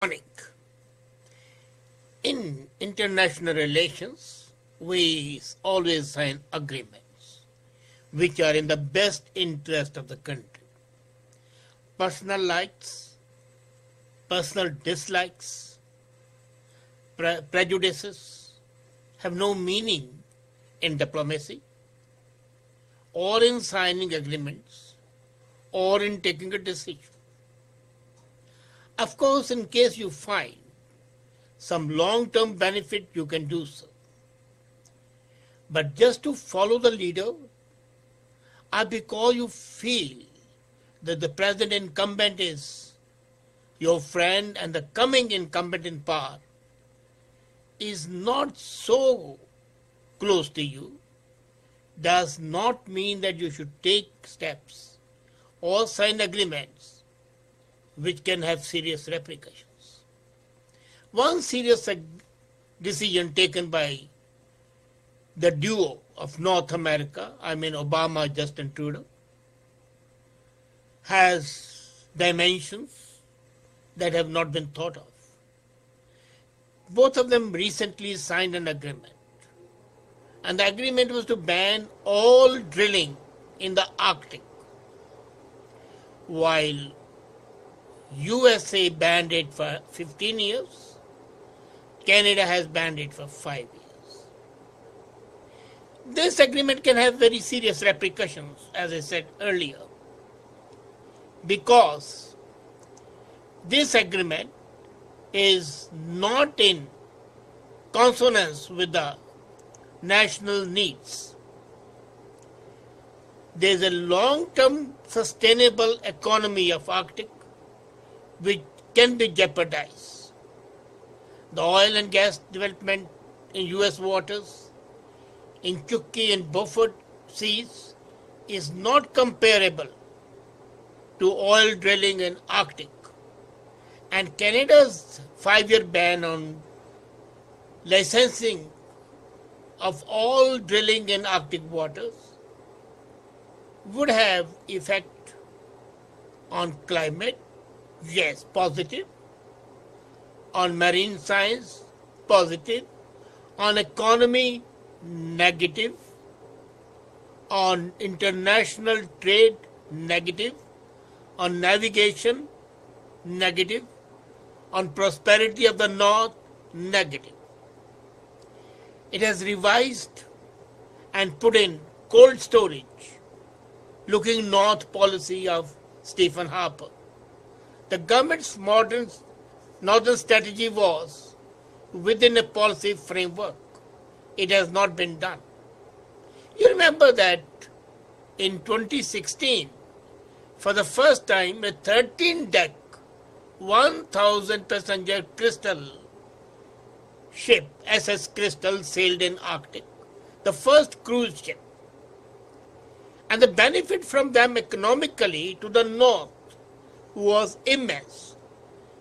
Morning. In international relations, we always sign agreements which are in the best interest of the country. Personal likes, personal dislikes, prejudices have no meaning in diplomacy or in signing agreements or in taking a decision. Of course, in case you find some long-term benefit, you can do so. But just to follow the leader, or because you feel that the present incumbent is your friend and the coming incumbent in power is not so close to you, does not mean that you should take steps or sign agreements which can have serious repercussions. One serious decision taken by the duo of North America, Obama, Justin Trudeau, has dimensions that have not been thought of. Both of them recently signed an agreement, and the agreement was to ban all drilling in the Arctic, while USA banned it for 15 years, Canada has banned it for 5 years. This agreement can have very serious repercussions, as I said earlier, because this agreement is not in consonance with the national needs. There is a long-term sustainable economy of Arctic which can be jeopardized. The oil and gas development in US waters, in Chukchi and Beaufort seas, is not comparable to oil drilling in Arctic. And Canada's 5-year ban on licensing of all drilling in Arctic waters would have effect on climate, yes, positive, on marine science, positive, on economy, negative, on international trade, negative, on navigation, negative, on prosperity of the North, negative. It has revised and put in cold storage, looking north policy of Stephen Harper. The government's northern strategy was within a policy framework. It has not been done. You remember that in 2016, for the first time, a 13-deck, 1,000 passenger Crystal ship, SS Crystal, sailed in Arctic, the first cruise ship. And the benefit from them economically to the north was immense,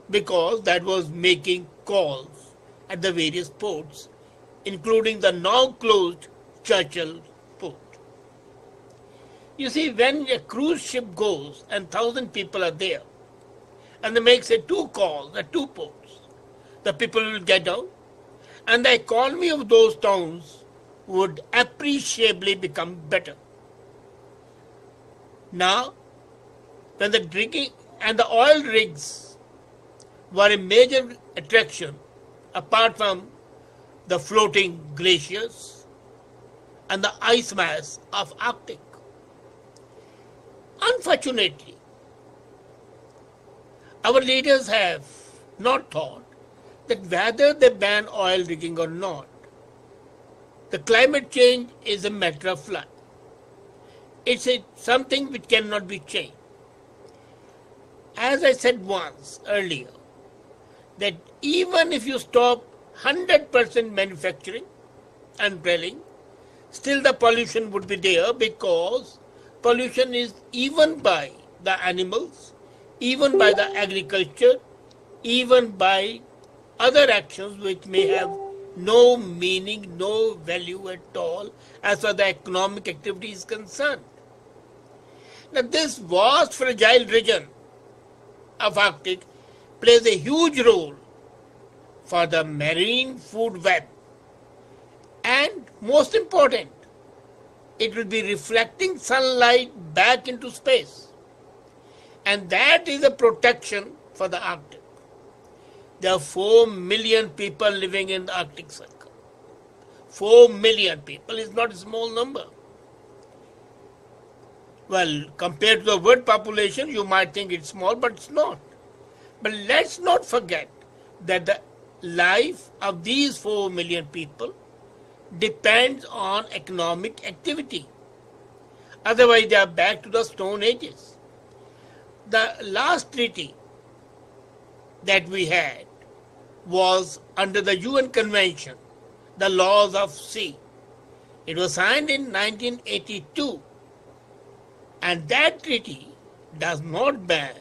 because that was making calls at the various ports, including the now closed Churchill port. You see, when a cruise ship goes and 1,000 people are there, and they make, say, 2 calls at 2 ports, the people will get out, and the economy of those towns would appreciably become better. Now, when the drinking and the oil rigs were a major attraction, apart from the floating glaciers and the ice mass of Arctic. Unfortunately, our leaders have not thought that whether they ban oil rigging or not, the climate change is a matter of life. It's something which cannot be changed. As I said once earlier, that even if you stop 100% manufacturing and drilling, still the pollution would be there, because pollution is even by the animals, even by the agriculture, even by other actions which may have no meaning, no value at all as far as the economic activity is concerned. Now, this vast fragile region of Arctic plays a huge role for the marine food web. And most important, it will be reflecting sunlight back into space. And that is a protection for the Arctic. There are 4 million people living in the Arctic Circle. 4 million people is not a small number. Well, compared to the world population, you might think it's small, but it's not. But let's not forget that the life of these 4 million people depends on economic activity. Otherwise, they are back to the Stone Ages. The last treaty that we had was under the UN Convention, the Laws of Sea. It was signed in 1982, and that treaty does not ban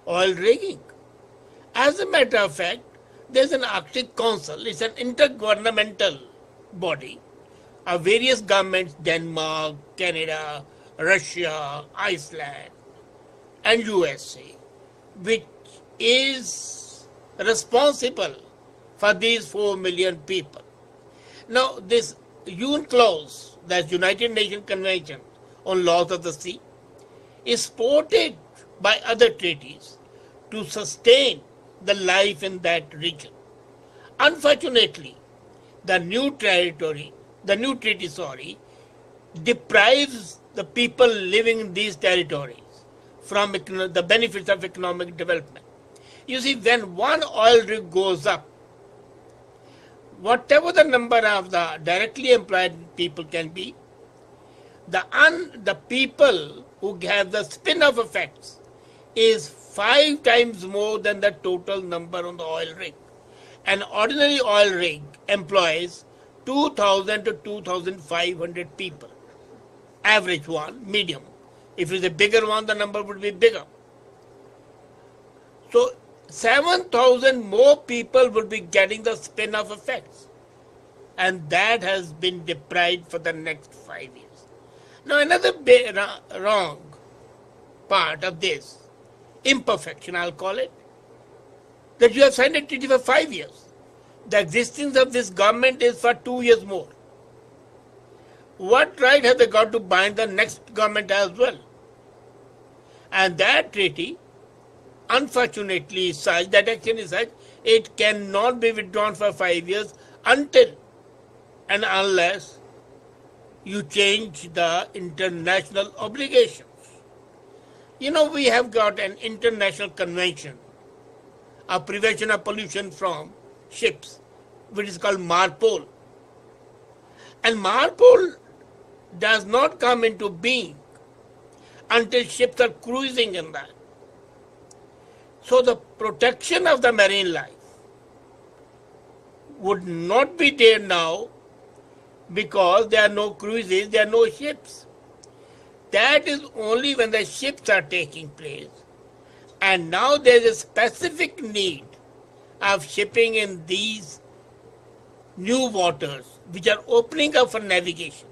oil rigging. As a matter of fact, there's an Arctic Council. It's an intergovernmental body of various governments, Denmark, Canada, Russia, Iceland, and USA, which is responsible for these 4 million people. Now, this UN clause, that's United Nations Convention on Laws of the Sea, is supported by other treaties to sustain the life in that region. Unfortunately, the new treaty, deprives the people living in these territories from the benefits of economic development. You see, when one oil rig goes up, whatever the number of the directly employed people can be, the people who have the spin-off effects is 5 times more than the total number on the oil rig. An ordinary oil rig employs 2,000 to 2,500 people. Average one, medium. If it's a bigger one, the number would be bigger. So 7,000 more people would be getting the spin-off effects. And that has been deprived for the next 5 years. Now another wrong part of this, imperfection I'll call it, that you have signed a treaty for 5 years. The existence of this government is for 2 years more. What right have they got to bind the next government as well? And that treaty, unfortunately, is such, that action is such, it cannot be withdrawn for 5 years until and unless you change the international obligations. You know, we have got an international convention of prevention of pollution from ships, which is called MARPOL. And MARPOL does not come into being until ships are cruising in that. So the protection of the marine life would not be there now because there are no cruises, there are no ships. That is only when the ships are taking place. And now there is a specific need of shipping in these new waters, which are opening up for navigation.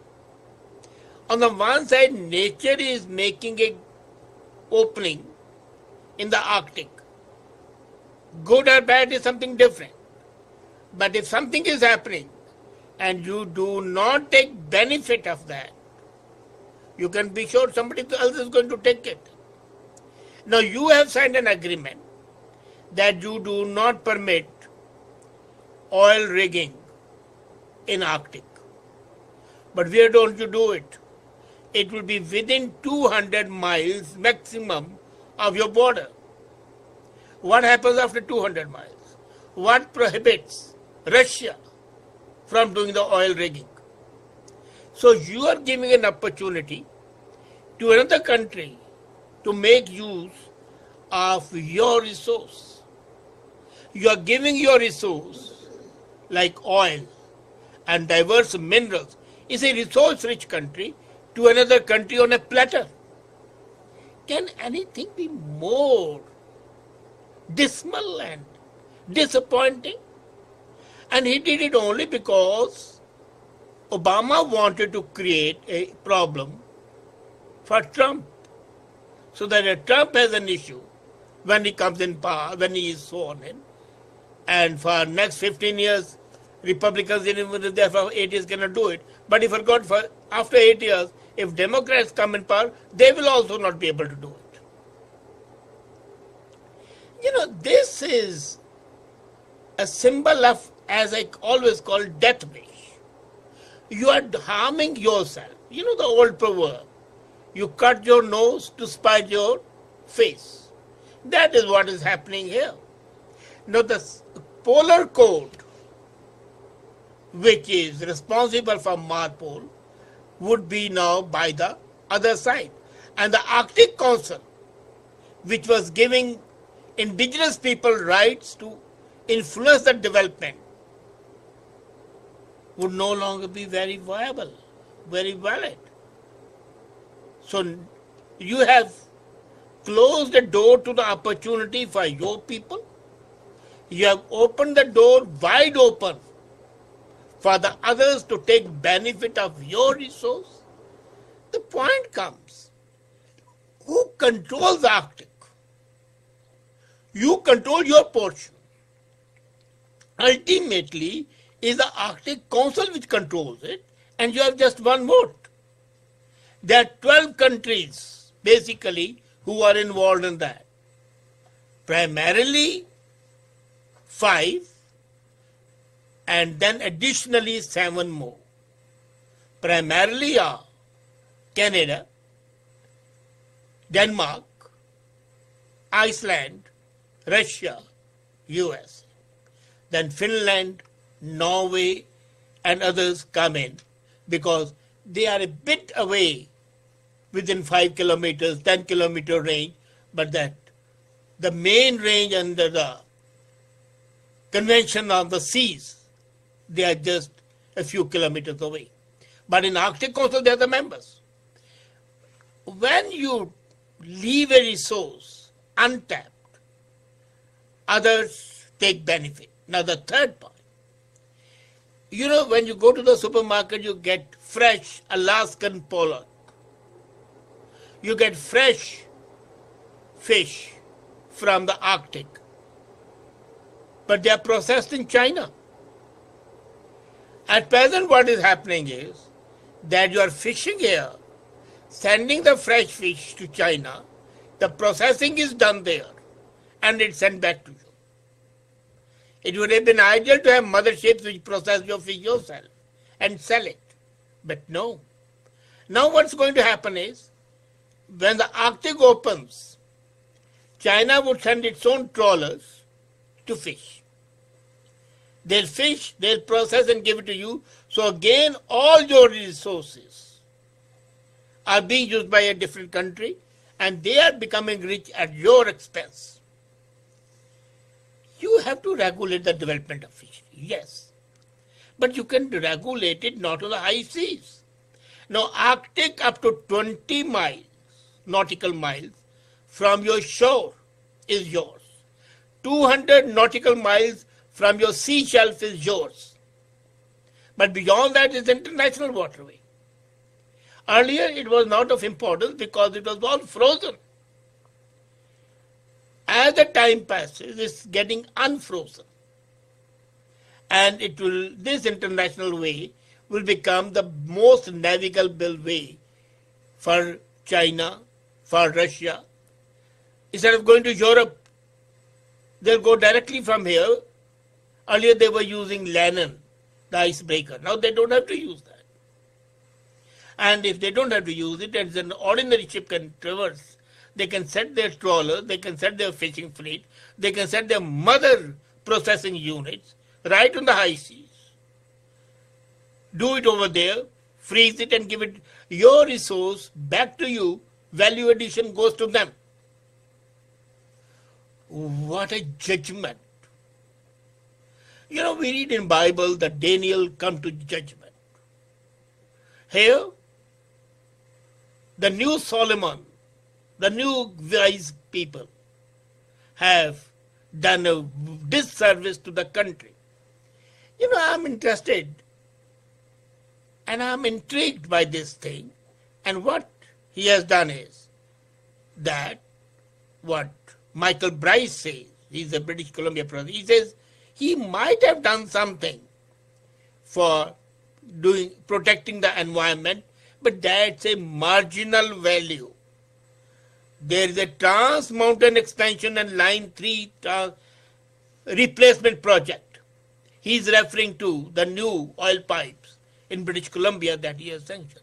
On the one side, nature is making an opening in the Arctic. Good or bad is something different. But if something is happening and you do not take benefit of that, you can be sure somebody else is going to take it. Now you have signed an agreement that you do not permit oil rigging in Arctic. But where don't you do it? It will be within 200 miles maximum of your border. What happens after 200 miles? What prohibits Russia from doing the oil rigging? So you are giving an opportunity to another country to make use of your resource. You are giving your resource, like oil and diverse minerals, is a resource-rich country to another country on a platter. Can anything be more dismal and disappointing? And he did it only because Obama wanted to create a problem for Trump, so that if Trump has an issue when he comes in power, when he is sworn in. And for next 15 years, Republicans, even if they're for 8 years, cannot do it. But he forgot for after 8 years, if Democrats come in power, they will also not be able to do it. This is a symbol of, as I always call, death wish. You are harming yourself. The old proverb, you cut your nose to spite your face. That is what is happening here. Now the polar code, which is responsible for Marpol, would be now by the other side. And the Arctic Council, which was giving indigenous people rights to influence the development, would no longer be very viable, very valid. So you have closed the door to the opportunity for your people. You have opened the door wide open for the others to take benefit of your resource. The point comes, who controls the Arctic? You control your portion. Ultimately, is the Arctic Council which controls it, and you have just one vote. There are 12 countries, basically, who are involved in that. Primarily 5, and then additionally 7 more. Primarily are Canada, Denmark, Iceland, Russia, US. Then Finland, Norway, and others come in because they are a bit away within 5 kilometers, 10-kilometer range, but that the main range under the Convention on the Seas, they are just a few kilometers away. But in Arctic Council, they are the members. When you leave a resource untapped, others take benefit. Now the third point, when you go to the supermarket, you get fresh Alaskan pollock. You get fresh fish from the Arctic. But they are processed in China. At present, what is happening is that you are fishing here, sending the fresh fish to China, the processing is done there, and it's sent back to you. It would have been ideal to have motherships which process your fish yourself and sell it. But no. Now what's going to happen is, when the Arctic opens, China would send its own trawlers to fish. They'll fish, they'll process and give it to you. So again, all your resources are being used by a different country, and they are becoming rich at your expense. You have to regulate the development of fishery, yes. But you can regulate it not on the high seas. Now, Arctic up to 20 miles, nautical miles, from your shore is yours. 200 nautical miles from your sea shelf is yours. But beyond that is international waterway. Earlier it was not of importance because it was all frozen. As the time passes, it's getting unfrozen. And this international way will become the most navigable way for China, for Russia. Instead of going to Europe, they'll go directly from here. Earlier they were using Lennon, the icebreaker. Now they don't have to use that. And if they don't have to use it, as an ordinary ship can traverse, they can set their trawler, they can set their fishing fleet, they can set their mother processing units right on the high seas. Do it over there, freeze it and give it your resource back to you, value addition goes to them. What a judgment. We read in Bible that Daniel come to judgment. Here, the new Solomon, the new wise people have done a disservice to the country. I'm interested and I'm intrigued by this thing. And what he has done is that what Michael Bryce says, he's a British Columbia professor, he says he might have done something for protecting the environment, but that's a marginal value. There is a Trans Mountain Expansion and Line 3 replacement project. He's referring to the new oil pipes in British Columbia that he has sanctioned.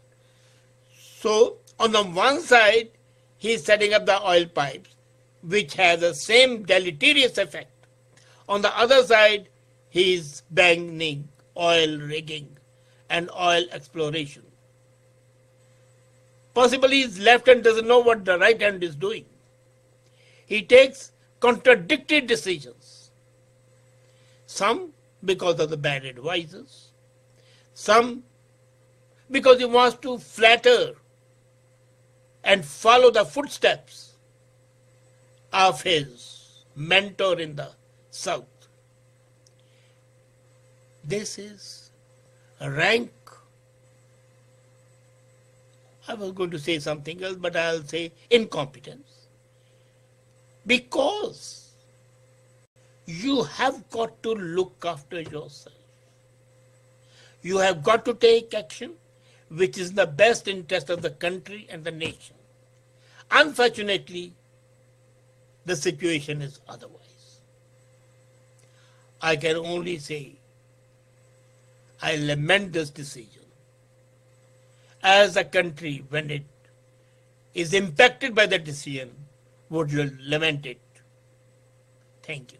So, on the one side, he is setting up the oil pipes, which has the same deleterious effect. On the other side, he is banning oil rigging and oil exploration. Possibly his left hand doesn't know what the right hand is doing. He takes contradictory decisions. Some because of the bad advisors. Some because he wants to flatter and follow the footsteps of his mentor in the South. This is rank. I was going to say something else, but I'll say incompetence. Because you have got to look after yourself. You have got to take action which is in the best interest of the country and the nation. Unfortunately, the situation is otherwise. I can only say I lament this decision. As a country, when it is impacted by the decision, would lament it. Thank you.